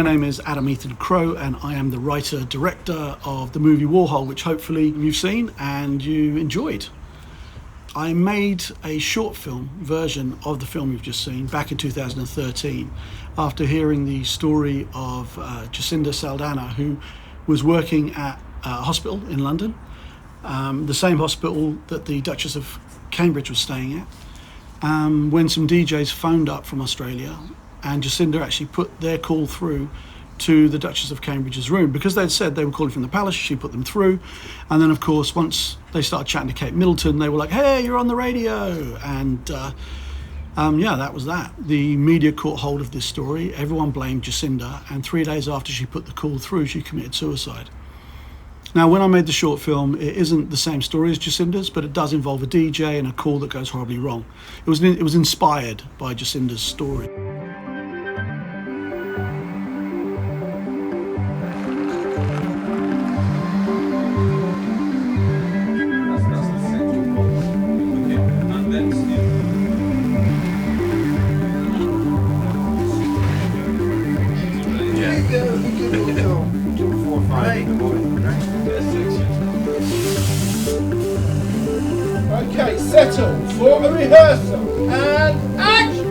my name is Adam Ethan Crow, and I am the writer-director of the movie Warhol, which hopefully you've seen and you enjoyed. I made a short film version of the film you've just seen back in 2013 after hearing the story of Jacinda Saldana, who was working at a hospital in London, the same hospital that the Duchess of Cambridge was staying at, when some DJs phoned up from Australia, and Jacinda actually put their call through to the Duchess of Cambridge's room. Because they'd said they were calling from the palace, she put them through. And then, of course, once they started chatting to Kate Middleton, they were like, hey, you're on the radio. And yeah, that was that. The media caught hold of this story. Everyone blamed Jacinda. And 3 days after she put the call through, she committed suicide. Now, when I made the short film, it isn't the same story as Jacinda's, but it does involve a DJ and a call that goes horribly wrong. It was inspired by Jacinda's story. Okay, settle for a rehearsal and action!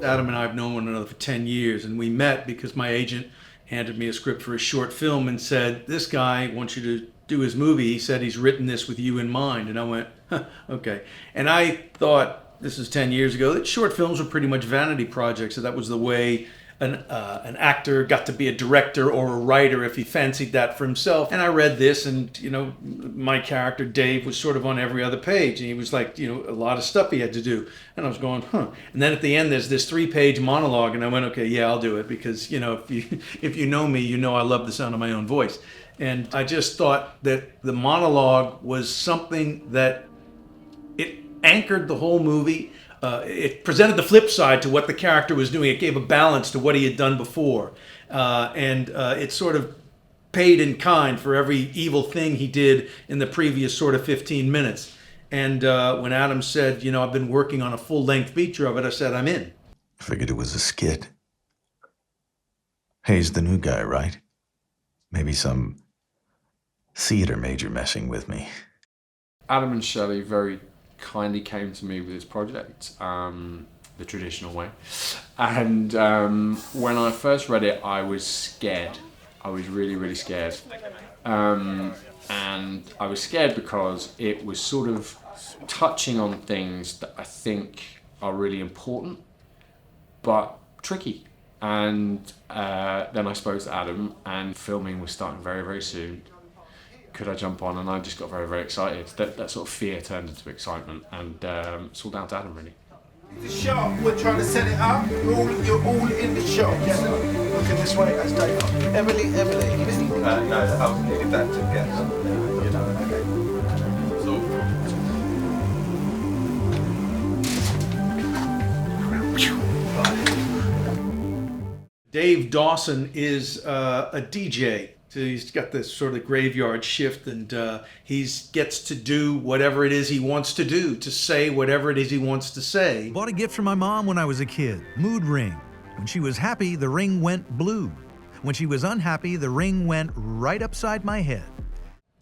Adam and I have known one another for 10 years, and we met because my agent handed me a script for a short film and said, this guy wants you to do his movie. He said he's written this with you in mind. And I went, huh, okay. And I thought, this is 10 years ago, that short films were pretty much vanity projects. So that was the way an actor got to be a director or a writer if he fancied that for himself. And I read this, and you know, my character Dave was sort of on every other page, and he was like, you know, a lot of stuff he had to do. And I was going, huh. And then at the end there's this 3-page monologue, and I went, okay, yeah, I'll do it, because you know, if you know me, you know I love the sound of my own voice. And I just thought that the monologue was something that it anchored the whole movie. It presented the flip side to what the character was doing. It gave a balance to what he had done before. And it sort of paid in kind for every evil thing he did in the previous sort of 15 minutes. And when Adam said, you know, I've been working on a full-length feature of it, I said, I'm in. I figured it was a skit. He's the new guy, right? Maybe some theater major messing with me. Adam and Shelley very kindly came to me with this project, the traditional way. And when I first read it, I was scared. I was really, really scared. And I was scared because it was sort of touching on things that I think are really important, but tricky. And then I spoke to Adam, and filming was starting very, very soon. Could I jump on? And I just got very, very excited. That sort of fear turned into excitement, and it's all down to Adam, really. The shot, we're trying to set it up. You're all in the shot. Looking this way, that's Dave. Emily. No, I'll leave that to get. You know, okay. Dave Dawson is a DJ. So he's got this sort of graveyard shift, and he gets to do whatever it is he wants to do, to say whatever it is he wants to say. Bought a gift for my mom when I was a kid, mood ring. When she was happy, the ring went blue. When she was unhappy, the ring went right upside my head.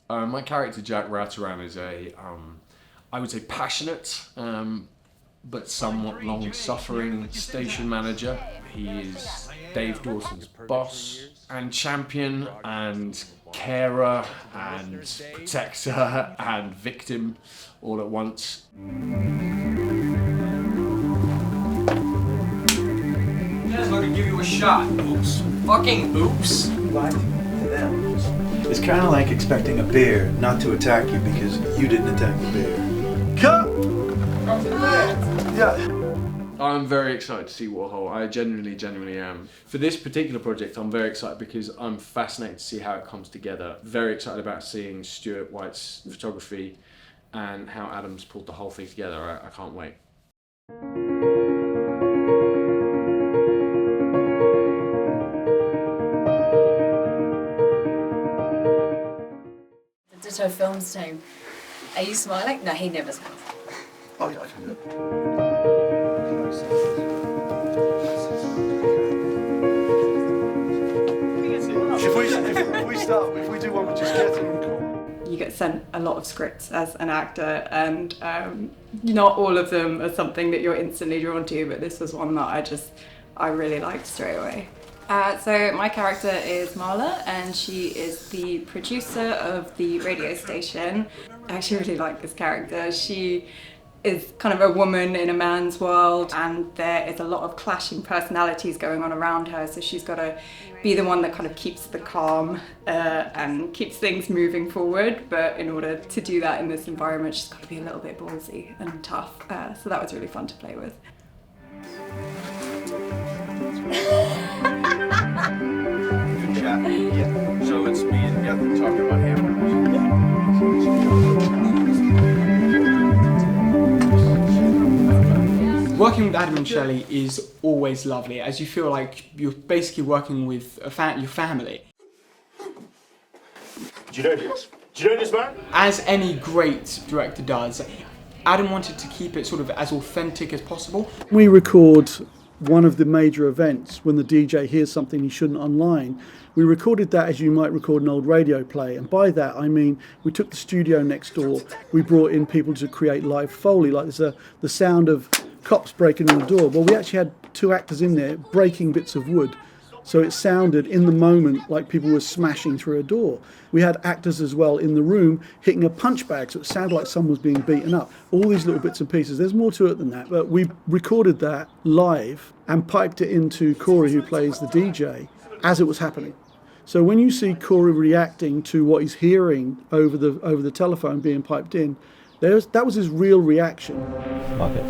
My character Jack Rataran is I would say passionate, but somewhat long-suffering station manager. He is Dave Dawson's boss and champion and carer and protector and victim all at once. Just let me give you a shot. Oops. Fucking oops. It's kind of like expecting a bear not to attack you because you didn't attack the bear. Cut! Yeah. I'm very excited to see Warhol. I genuinely am. For this particular project, I'm very excited because I'm fascinated to see how it comes together. Very excited about seeing Stuart White's photography and how Adam's pulled the whole thing together. I can't wait. The Ditto Films team. Are you smiling? No, he never smiles. Oh yeah, I can do it. If we do one with just Ketty and Corey. You get sent a lot of scripts as an actor, and not all of them are something that you're instantly drawn to, but this was one that I really liked straight away. So my character is Marla, and she is the producer of the radio station. I actually really like this character. She is kind of a woman in a man's world, and there is a lot of clashing personalities going on around her, so she's got to be the one that kind of keeps the calm and keeps things moving forward, but in order to do that in this environment she's got to be a little bit ballsy and tough, so that was really fun to play with. Good chat. Yeah. So it's me and Beth talking about hamburgers. Working with Adam and Shelley is always lovely, as you feel like you're basically working with your family. Do you know this? Do you know this, man? As any great director does, Adam wanted to keep it sort of as authentic as possible. We record one of the major events when the DJ hears something he shouldn't online. We recorded that as you might record an old radio play, and by that I mean we took the studio next door, we brought in people to create live Foley, like there's the sound of cops breaking in the door. Well, we actually had 2 actors in there breaking bits of wood, so it sounded in the moment like people were smashing through a door. We had actors as well in the room hitting a punch bag, so it sounded like someone was being beaten up. All these little bits and pieces. There's more to it than that, but we recorded that live and piped it into Corey, who plays the DJ, as it was happening. So when you see Corey reacting to what he's hearing over the telephone being piped in, that was his real reaction. Okay.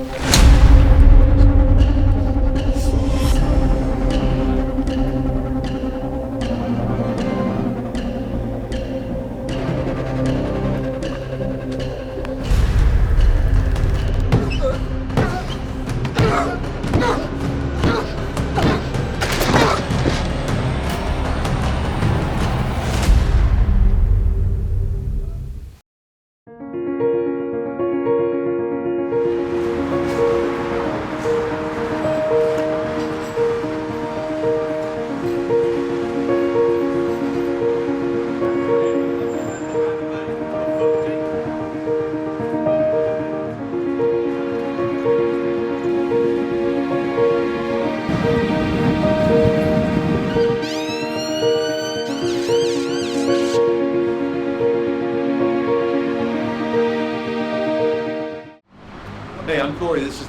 Hey, I'm Corey. This is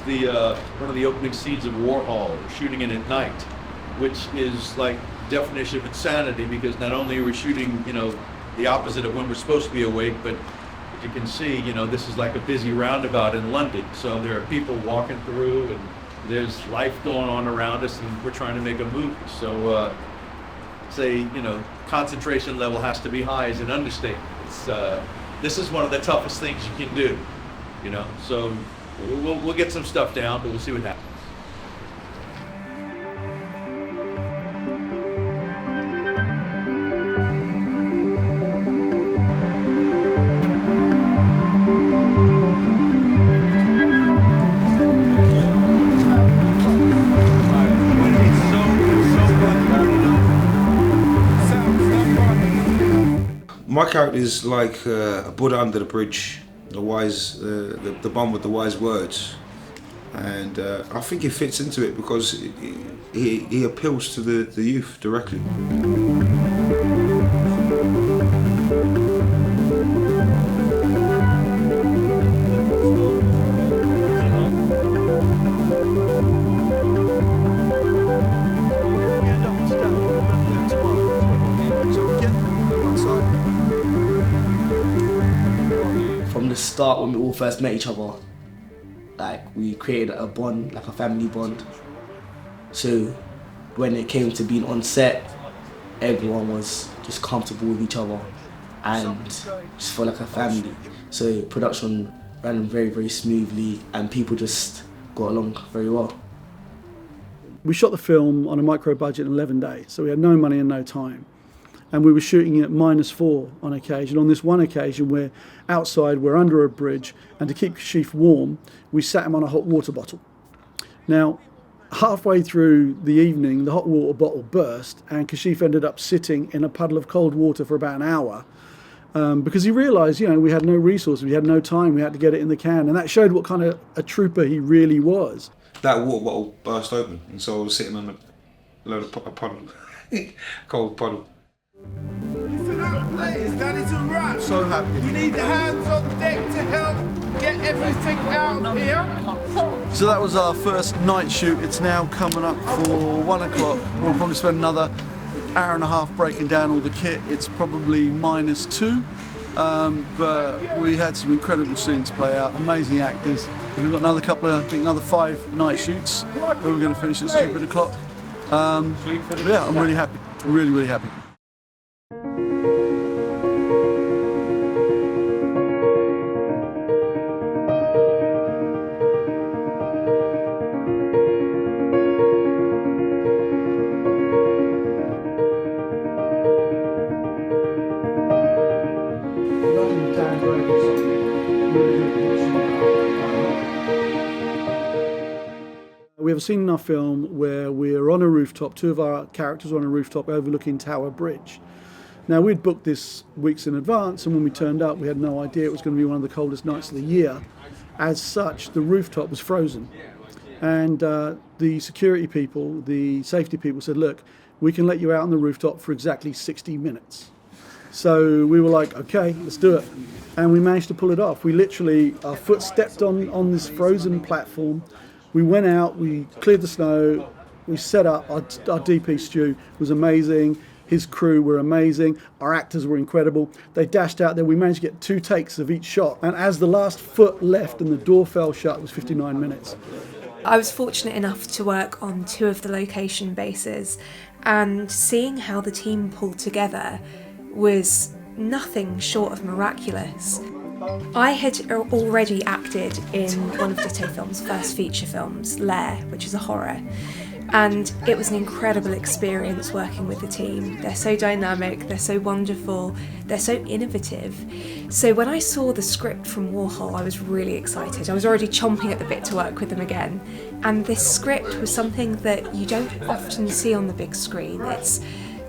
one of the opening scenes of Warhol. We're shooting it at night, which is like definition of insanity, because not only are we shooting, the opposite of when we're supposed to be awake, but as you can see, this is like a busy roundabout in London. So there are people walking through, and there's life going on around us, and we're trying to make a movie. So, concentration level has to be high as an understatement. This is one of the toughest things you can do, So we'll get some stuff down, but we'll see what happens. My character is like a Buddha under the bridge, the bum with the wise words, and I think he fits into it because he appeals to the youth directly. From the start, when we all first met each other, we created a bond, like a family bond. So when it came to being on set, everyone was just comfortable with each other and just felt like a family. So production ran very, very smoothly, and people just got along very well. We shot the film on a micro budget in 11 days, so we had no money and no time. And we were shooting at -4 on occasion. On this one occasion, we're outside, we're under a bridge, and to keep Kashif warm, we sat him on a hot water bottle. Now, Halfway through the evening, the hot water bottle burst, and Kashif ended up sitting in a puddle of cold water for about an hour because he realised, we had no resources, we had no time, we had to get it in the can, and that showed what kind of a trooper he really was. That water bottle burst open, and so I was sitting on a load of puddle, cold puddle. So happy. You need the hands on deck to help get everything out here. So that was our first night shoot. It's now coming up for 1 o'clock. We'll probably spend another hour and a half breaking down all the kit. It's probably -2, but we had some incredible scenes play out, amazing actors. We've got another couple of, I think another 5 night shoots. We're going to finish at stupid o'clock. Yeah, I'm really happy, really, really happy. We have a scene in our film where we're on a rooftop, 2 of our characters are on a rooftop overlooking Tower Bridge. Now, we'd booked this weeks in advance, and when we turned up, we had no idea it was going to be one of the coldest nights of the year. As such, the rooftop was frozen. And the security people, the safety people said, look, we can let you out on the rooftop for exactly 60 minutes. So we were like, okay, let's do it. And we managed to pull it off. We literally, our foot stepped on this frozen platform. We went out, we cleared the snow, we set up. Our DP Stu was amazing. His crew were amazing. Our actors were incredible. They dashed out there. We managed to get 2 takes of each shot. And as the last foot left and the door fell shut, it was 59 minutes. I was fortunate enough to work on 2 of the location bases, and seeing how the team pulled together was nothing short of miraculous. I had already acted in one of Ditto Films' first feature films, Lair, which is a horror, and it was an incredible experience working with the team. They're so dynamic, they're so wonderful, they're so innovative. So when I saw the script from Warhol, I was really excited. I was already chomping at the bit to work with them again, and this script was something that you don't often see on the big screen. It's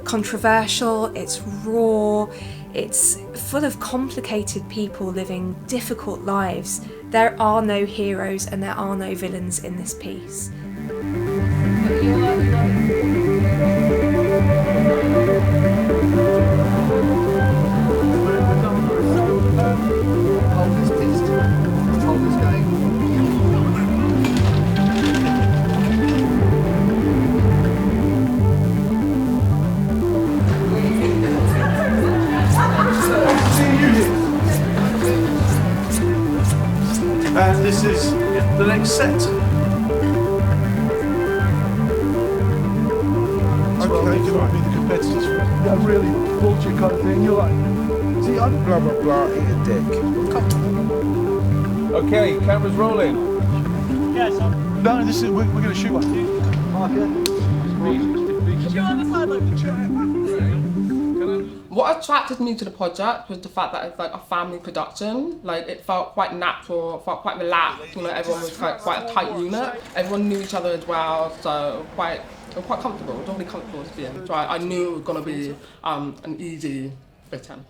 controversial, it's raw, it's full of complicated people living difficult lives. There are no heroes and there are no villains in this piece. And this is the next set. Okay, you might be the competitors. Yeah, really bullshit kind of thing. You're like, see, I'm blah blah blah, eat a dick. Okay, cameras rolling. Yes. No, this is we're going to shoot one. What attracted me to the project was the fact that it's like a family production. Like, it felt quite natural, felt quite relaxed. Everyone was quite a tight unit. Everyone knew each other as well, so quite comfortable. It was really comfortable to be in. So I knew it was going to be an easy fit-in.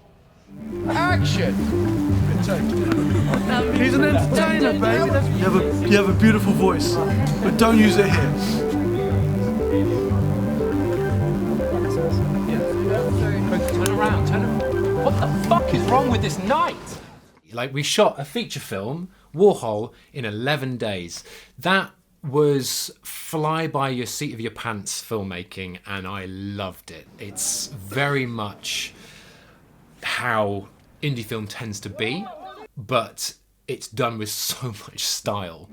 Action! He's an entertainer, baby. You have a beautiful voice, but don't use it here. Turn around. What the fuck is wrong with this night? Like, we shot a feature film, Warhol, in 11 days. That was fly by your seat of your pants filmmaking, and I loved it. It's very much how indie film tends to be, but it's done with so much style.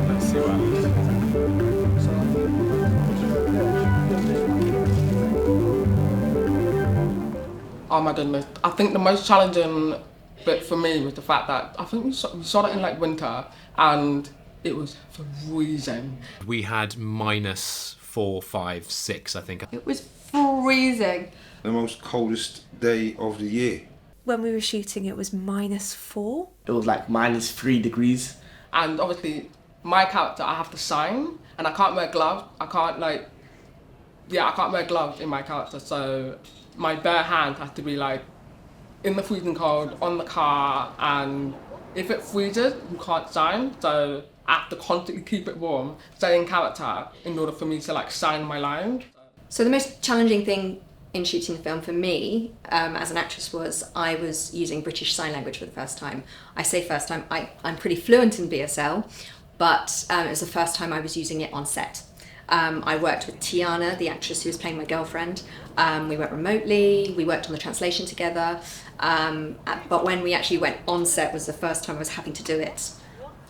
Let's see what happens. Oh my goodness. I think the most challenging bit for me was the fact that I think we shot it in like winter and it was freezing. We had -4, 5, 6, I think. It was freezing. The most coldest day of the year. When we were shooting, it was -4. It was like -3 degrees. And obviously, my character, I have to sign, and I can't wear gloves. I can't wear gloves in my character, so my bare hand has to be like in the freezing cold, on the car, and if it freezes, you can't sign, so I have to constantly keep it warm, stay in character, in order for me to like sign my lines. So the most challenging thing in shooting the film for me as an actress was I was using British Sign Language for the first time. I say first time, I'm pretty fluent in BSL, but it was the first time I was using it on set. I worked with Tiana, the actress who was playing my girlfriend. We worked remotely, we worked on the translation together, but when we actually went on set was the first time I was having to do it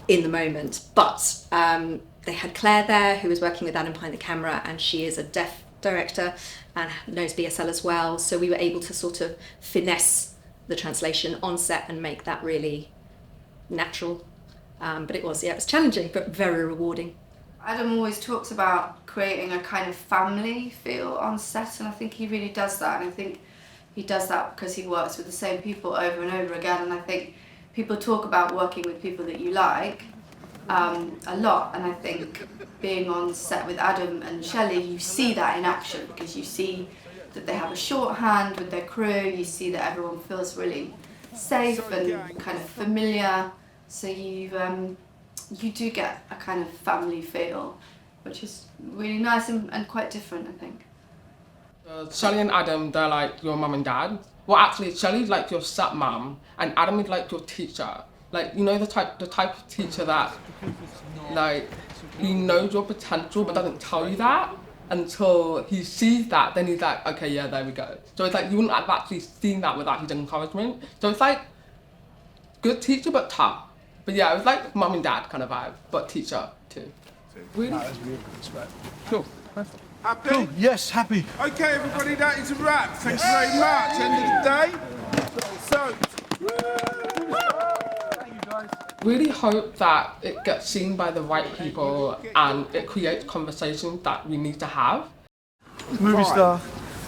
in the moment. But they had Claire there, who was working with Adam behind the camera, and she is a deaf director and knows BSL as well, so we were able to sort of finesse the translation on set and make that really natural. But it was challenging, but very rewarding. Adam always talks about creating a kind of family feel on set, and I think he really does that, and I think he does that because he works with the same people over and over again, and I think people talk about working with people that you like a lot, and I think being on set with Adam and Shelley, you see that in action, because you see that they have a shorthand with their crew, you see that everyone feels really safe and kind of familiar, so you do get a kind of family feel, which is really nice and quite different, I think. Shelley and Adam, they're like your mum and dad. Well, actually, Shelley's like your stepmom, and Adam is like your teacher. Like, you know, the type of teacher that, like, he knows your potential but doesn't tell you that until he sees that. Then he's like, okay, yeah, there we go. So it's like you wouldn't have actually seen that without his encouragement. So it's like good teacher but tough. But yeah, it was like mum and dad kind of vibe, but teacher too. Really? That's really respect. Cool. Perfect. Happy? Cool. Yes, happy. Okay, everybody, that is a wrap. Thanks very much. End of the day. So. Really hope that it gets seen by the right people and it creates conversations that we need to have. Movie star.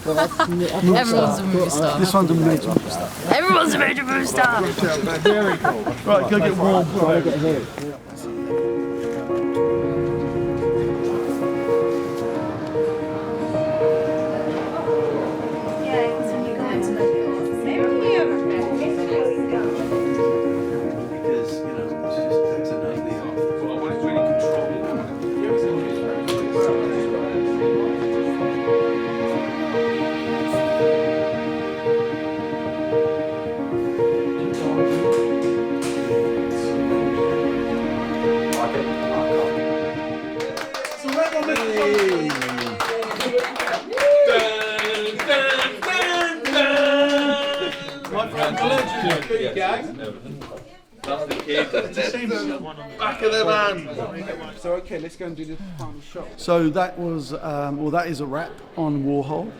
Everyone's a movie star. This one's a major movie star. Everyone's a major movie star. Very cool. Right, go get warm. Back of the van. So okay, let's go and do the final shot. So that was, that is a wrap on Warhol,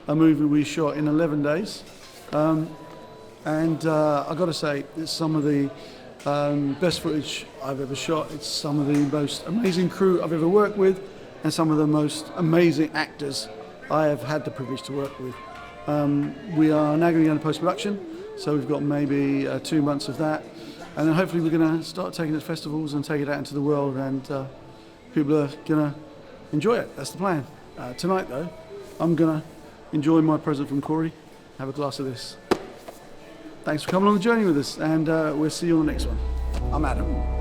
a movie we shot in 11 days. And I got to say, it's some of the best footage I've ever shot. It's some of the most amazing crew I've ever worked with, and some of the most amazing actors I have had the privilege to work with. We are now going to go into post-production, so we've got maybe 2 months of that. And then hopefully we're going to start taking it to festivals and take it out into the world, and people are going to enjoy it. That's the plan. Tonight, though, I'm going to enjoy my present from Corey, have a glass of this. Thanks for coming on the journey with us, and we'll see you on the next one. I'm Adam.